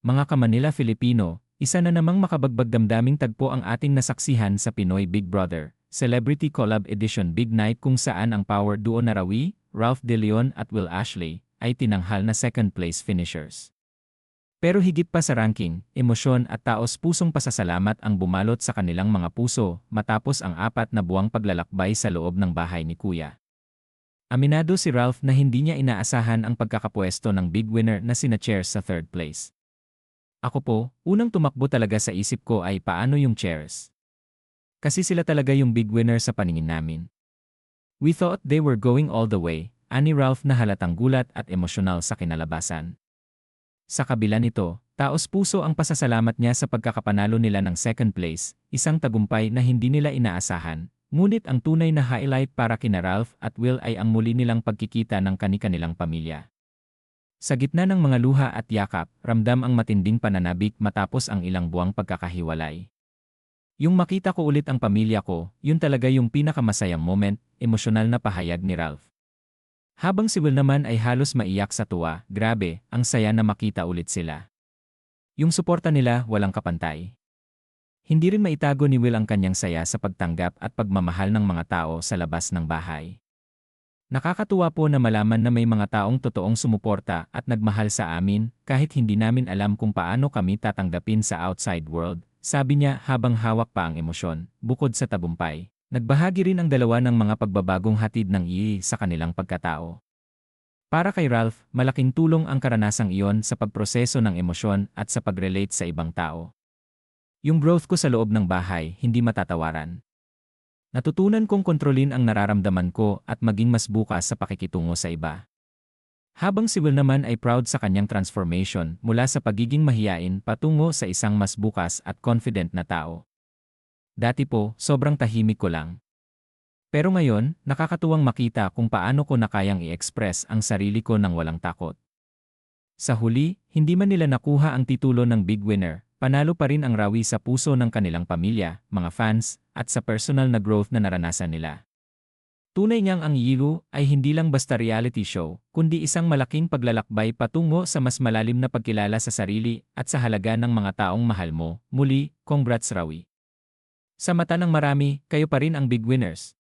Mga ka-Manila Filipino, isa na namang makabagbag damdaming tagpo ang ating nasaksihan sa Pinoy Big Brother Celebrity Collab Edition Big Night kung saan ang power duo na Rawi, Ralph De Leon at Will Ashley ay tinanghal na second place finishers. Pero higit pa sa ranking, emosyon at taos-pusong pasasalamat ang bumalot sa kanilang mga puso matapos ang 4 na buwang paglalakbay sa loob ng bahay ni Kuya. Aminado si Ralph na hindi niya inaasahan ang pagkakapwesto ng big winner na sina Cheers sa third place. Ako po, unang tumakbo talaga sa isip ko ay paano yung Cheers. Kasi sila talaga yung big winner sa paningin namin. We thought they were going all the way, ani Ralph na halatang gulat at emosyonal sa kinalabasan. Sa kabila nito, taos-puso ang pasasalamat niya sa pagkakapanalo nila ng second place, isang tagumpay na hindi nila inaasahan. Ngunit ang tunay na highlight para kina Ralph at Will ay ang muli nilang pagkikita ng kani-kanilang pamilya. Sa gitna ng mga luha at yakap, ramdam ang matinding pananabik matapos ang ilang buwang pagkakahiwalay. Yung makita ko ulit ang pamilya ko, yun talaga yung pinakamasayang moment, emosyonal na pahayag ni Ralph. Habang si Will naman ay halos maiyak sa tuwa, grabe, ang saya na makita ulit sila. Yung suporta nila walang kapantay. Hindi rin maitago ni Will ang kanyang saya sa pagtanggap at pagmamahal ng mga tao sa labas ng bahay. Nakakatuwa po na malaman na may mga taong totoong sumuporta at nagmahal sa amin kahit hindi namin alam kung paano kami tatanggapin sa outside world, sabi niya habang hawak pa ang emosyon. Bukod sa tagumpay, nagbahagi rin ang dalawa ng mga pagbabagong hatid ng sa kanilang pagkatao. Para kay Ralph, malaking tulong ang karanasang iyon sa pagproseso ng emosyon at sa pag-relate sa ibang tao. Yung growth ko sa loob ng bahay, hindi matatawaran. Natutunan kong kontrolin ang nararamdaman ko at maging mas bukas sa pakikitungo sa iba. Habang si Will naman ay proud sa kanyang transformation mula sa pagiging mahiyain patungo sa isang mas bukas at confident na tao. Dati po, sobrang tahimik ko lang. Pero ngayon, nakakatuwang makita kung paano ko na kayang i-express ang sarili ko nang walang takot. Sa huli, hindi man nila nakuha ang titulo ng big winner, panalo pa rin ang Rawi sa puso ng kanilang pamilya, mga fans, at sa personal na growth na naranasan nila. Tunay niyang ang Yilu ay hindi lang basta reality show, kundi isang malaking paglalakbay patungo sa mas malalim na pagkilala sa sarili at sa halaga ng mga taong mahal mo. Muli, congrats Rawi. Sa mata ng marami, kayo pa rin ang big winners.